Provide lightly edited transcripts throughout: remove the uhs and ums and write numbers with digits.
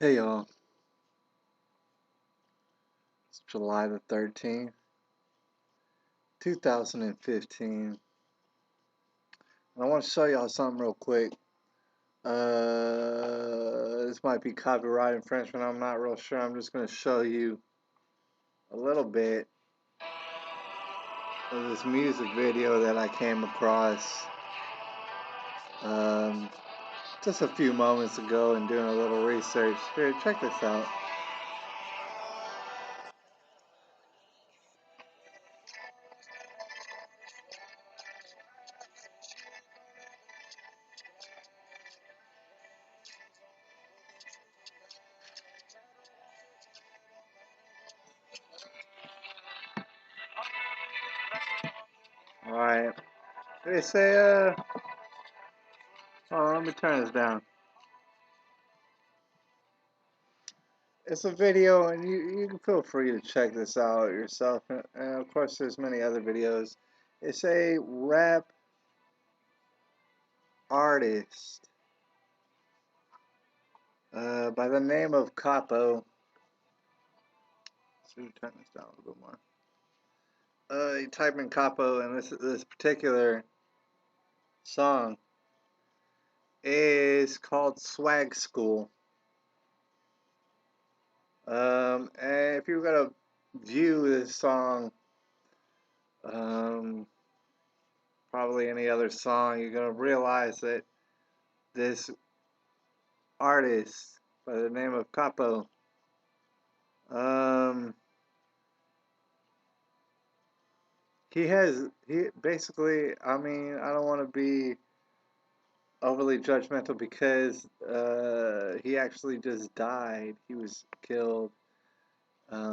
Hey y'all, it's July the 13th, 2015. And I want to show y'all something real quick. This might be copyright infringement, I'm not real sure. I'm just going to show you a little bit of this music video that I came across um, just a few moments ago and doing a little research. Here, check this out. Alright, they say, oh, let me turn this down. It's a video, and you can feel free to check this out yourself. And of course, there's many other videos. It's a rap artist by the name of Capo. So turn this down a little bit more. You type in Capo, and this particular song is called Swag School. And if you're gonna view this song, um, probably any other song, you're gonna realize that this artist by the name of Capo, um, he basically, I mean, I don't want to be overly judgmental because he actually just died. He was killed I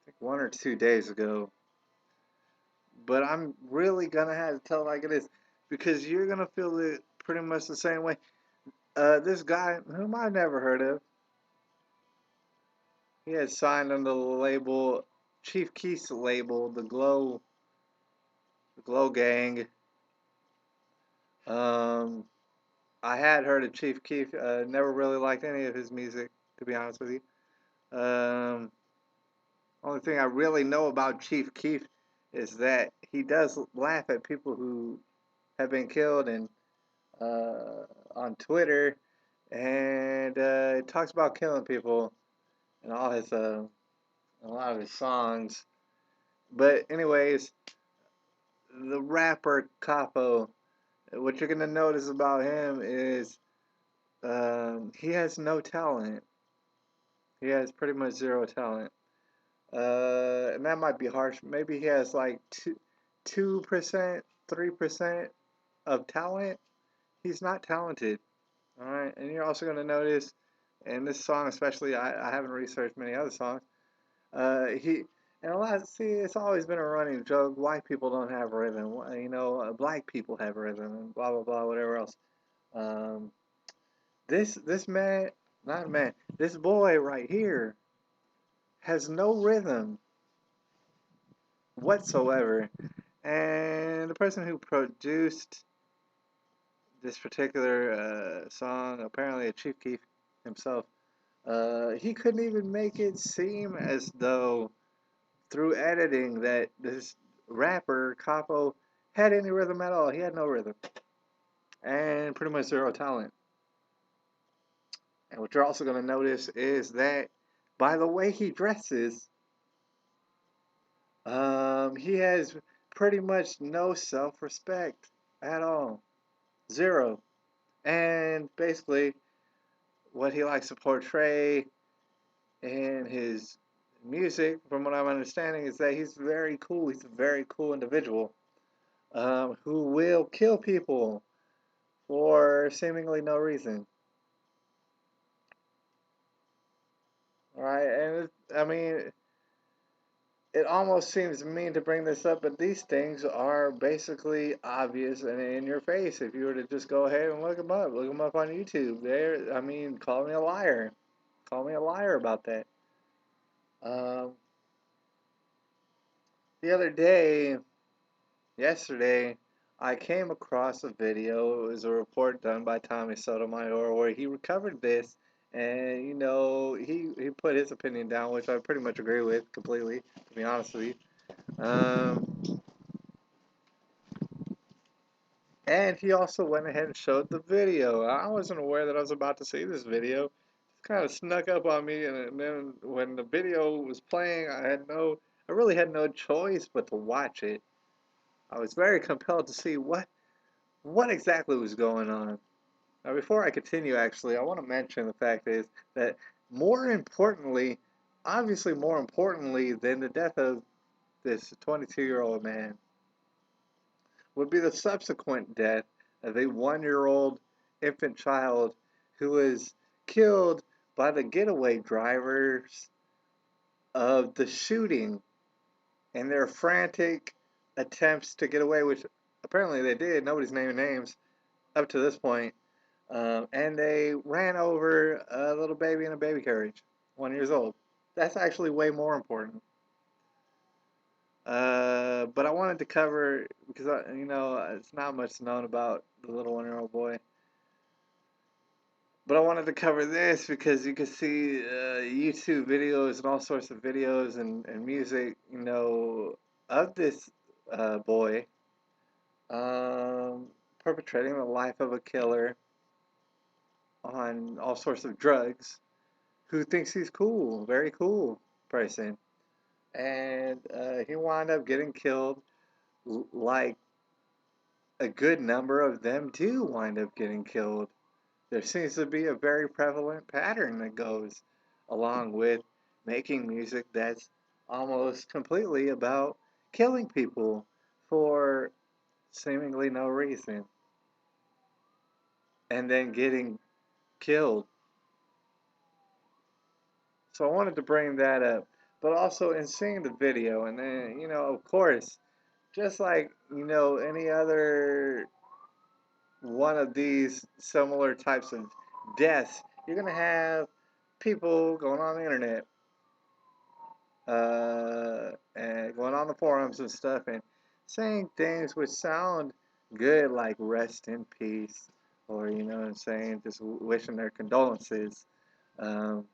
think 1 or 2 days ago. But I'm really gonna have to tell it like it is because you're gonna feel it pretty much the same way. This guy, whom I never heard of, he had signed under the label, Chief Keef's label, the Glow Gang. Um, I had heard of Chief Keef. Never really liked any of his music, to be honest with you. Only thing I really know about Chief Keef is that he does laugh at people who have been killed and on Twitter, and talks about killing people in all his a lot of his songs. But anyways, the rapper Capo, what you're gonna notice about him is he has no talent. He has pretty much zero talent. And that might be harsh. Maybe he has like 2%, 3% of talent. He's not talented. All right, and you're also gonna notice in this song, especially, I haven't researched many other songs. He and a lot. See, it's always been a running joke. White people don't have rhythm. Black people have rhythm, and blah blah blah, whatever else. Um, this man, not man, this boy right here has no rhythm whatsoever. And the person who produced this particular song, apparently a Chief Keef himself, he couldn't even make it seem as though through editing that this rapper Capo had any rhythm at all. He had no rhythm and pretty much zero talent. And what you're also going to notice is that by the way he dresses, he has pretty much no self-respect at all. Zero. And basically, what he likes to portray in his music, from what I'm understanding, is that he's very cool. He's a very cool individual who will kill people for seemingly no reason. All right, and I mean, it almost seems mean to bring this up, but these things are basically obvious and in your face. If you were to just go ahead and look them up on YouTube. There, I mean, call me a liar. Call me a liar about that. Um, the other day, yesterday, I came across a video. It was a report done by Tommy Sotomayor where he recovered this and he put his opinion down, which I pretty much agree with completely, to be honest with you. Um, and he also went ahead and showed the video. I wasn't aware that I was about to see this video. It kind of snuck up on me, and then when the video was playing, I really had no choice but to watch it. I was very compelled to see what exactly was going on. Now, before I continue, actually, I want to mention the fact is that more importantly, obviously more importantly than the death of this 22-year-old man, would be the subsequent death of a 1-year-old infant child who was killed by the getaway drivers of the shooting and their frantic attempts to get away, which apparently they did. Nobody's naming names up to this point. And they ran over a little baby in a baby carriage, 1 years old. That's actually way more important. But I wanted to cover because it's not much known about the little 1-year-old boy. But I wanted to cover this because you can see YouTube videos and all sorts of videos and music, of this boy um, perpetrating the life of a killer on all sorts of drugs who thinks he's cool, very cool person. And he wound up getting killed, like a good number of them do wind up getting killed. There seems to be a very prevalent pattern that goes along with making music that's almost completely about killing people for seemingly no reason and then getting killed. So I wanted to bring that up. But also in seeing the video, and then, of course, just like, any other one of these similar types of deaths, you're going to have people going on the internet and going on the forums and stuff and saying things which sound good, like rest in peace, or, what I'm saying, just wishing their condolences. Um,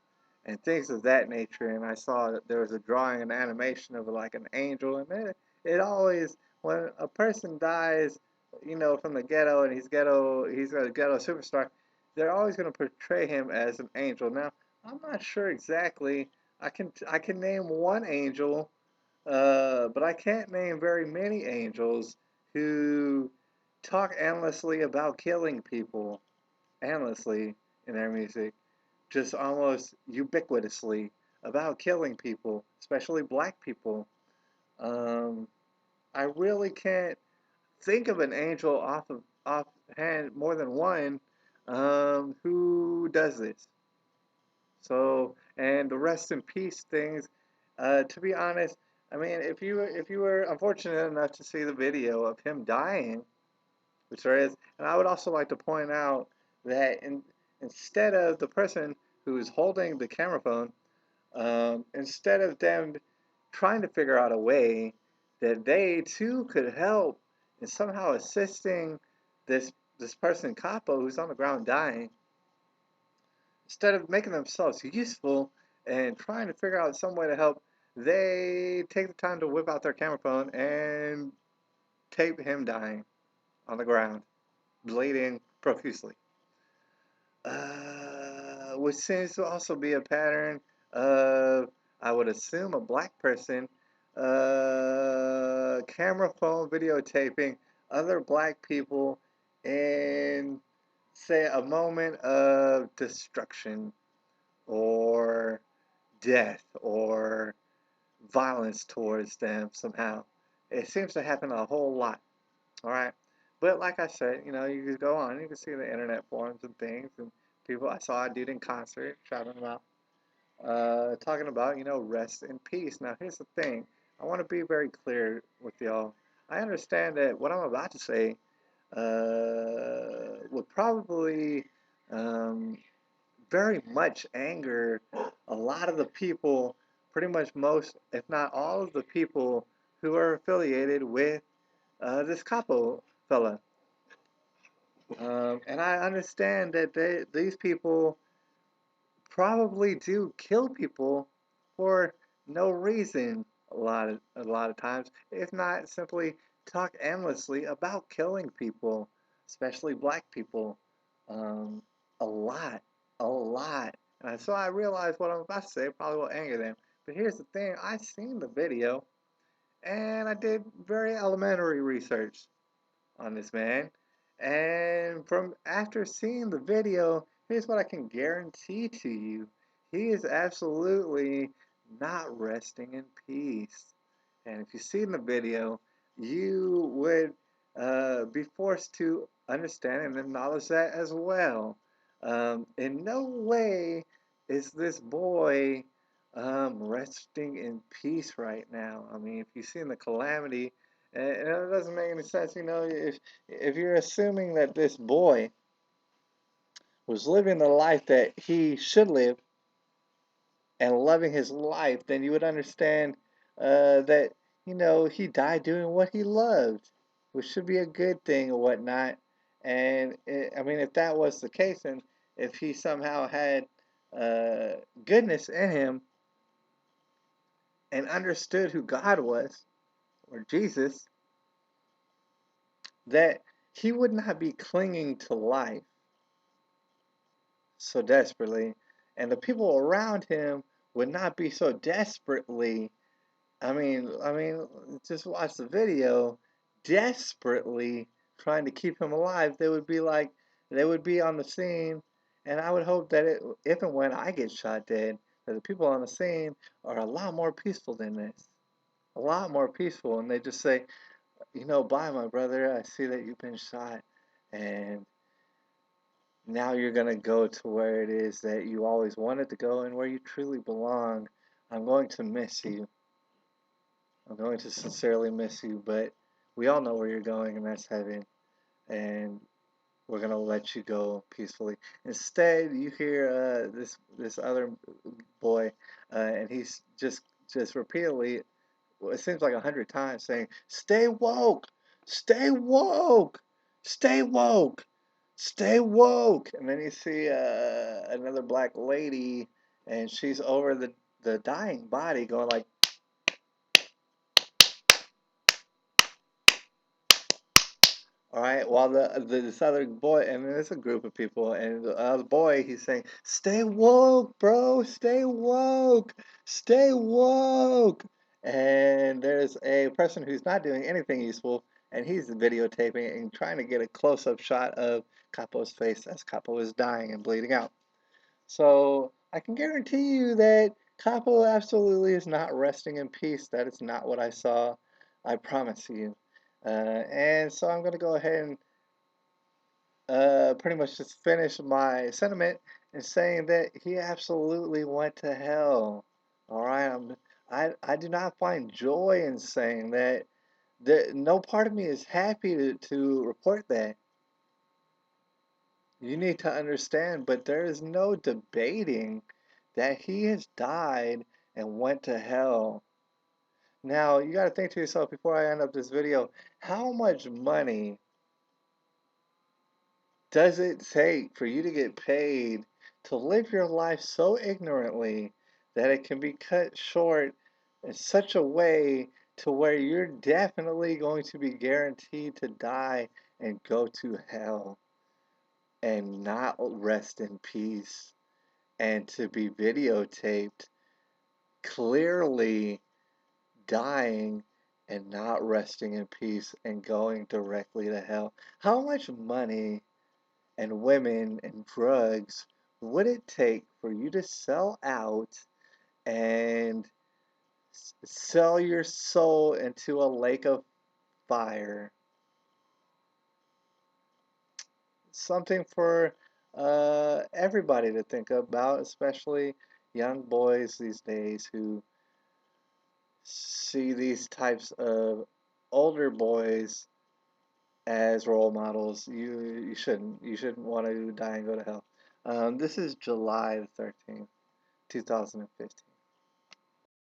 and things of that nature. And I saw that there was a drawing, an animation of like an angel, and it always, when a person dies, from the ghetto, and he's a ghetto superstar, they're always going to portray him as an angel. Now, I'm not sure exactly. I can name one angel, but I can't name very many angels who talk endlessly about killing people, endlessly in their music, just almost ubiquitously about killing people, especially black people. Um, I really can't think of an angel offhand, more than one, who does this. So, and the rest in peace things. To be honest, I mean, if you were unfortunate enough to see the video of him dying, which there is, and I would also like to point out that instead of the person who is holding the camera phone, instead of them trying to figure out a way that they too could help in somehow assisting this person Capo who's on the ground dying, instead of making themselves useful and trying to figure out some way to help, they take the time to whip out their camera phone and tape him dying on the ground, bleeding profusely. Which seems to also be a pattern of, I would assume, a black person camera phone videotaping other black people in, say, a moment of destruction or death or violence towards them somehow. It seems to happen a whole lot. All right. But like I said, you can go on, you can see the internet forums and things, and people. I saw a dude in concert shouting about, talking about, rest in peace. Now, here's the thing. I want to be very clear with y'all. I understand that what I'm about to say would probably um, very much anger a lot of the people, pretty much most, if not all of the people who are affiliated with this Capo fella. And I understand that these people probably do kill people for no reason a lot of times, if not simply talk endlessly about killing people, especially black people, um, a lot, a lot. And so I realize what I'm about to say probably will anger them. But here's the thing: I seen the video and I did very elementary research on this man. And from after seeing the video, here's what I can guarantee to you. He is absolutely not resting in peace. And if you've seen the video, you would be forced to understand and acknowledge that as well. In no way is this boy resting in peace right now. I mean, if you've seen the calamity, and it doesn't make any sense, if you're assuming that this boy was living the life that he should live and loving his life, then you would understand that he died doing what he loved, which should be a good thing or whatnot. And I mean, if that was the case, and if he somehow had goodness in him and understood who God was or Jesus, that he would not be clinging to life so desperately, and the people around him would not be so desperately. I mean, just watch the video. Desperately trying to keep him alive. They would be on the scene, and I would hope that if and when I get shot dead, that the people on the scene are a lot more peaceful than this. A lot more peaceful, and they just say, bye, my brother. I see that you've been shot, and now you're going to go to where it is that you always wanted to go and where you truly belong. I'm going to miss you. I'm going to sincerely miss you, but we all know where you're going, and that's heaven. And we're going to let you go peacefully. Instead, you hear this other boy, and he's just repeatedly, well, it seems like 100 times saying, "Stay woke, stay woke, stay woke, stay woke." And then you see another black lady, and she's over the dying body, going like, all right, while this other boy, and there's a group of people, and the other boy, he's saying, "Stay woke, bro, stay woke, stay woke." And there's a person who's not doing anything useful, and he's videotaping and trying to get a close-up shot of Capo's face as Capo is dying and bleeding out. So I can guarantee you that Capo absolutely is not resting in peace. That is not what I saw. I promise you. And so I'm going to go ahead and pretty much just finish my sentiment in saying that he absolutely went to hell. All right, I do not find joy in saying that. No part of me is happy to report that. You need to understand, but there is no debating that he has died and went to hell. Now, you got to think to yourself before I end up this video, how much money does it take for you to get paid to live your life so ignorantly that it can be cut short in such a way to where you're definitely going to be guaranteed to die and go to hell and not rest in peace and to be videotaped clearly dying and not resting in peace and going directly to hell? How much money and women and drugs would it take for you to sell out and sell your soul into a lake of fire? Something for everybody to think about, especially young boys these days who see these types of older boys as role models. You shouldn't want to die and go to hell. This is July the 13th, 2015.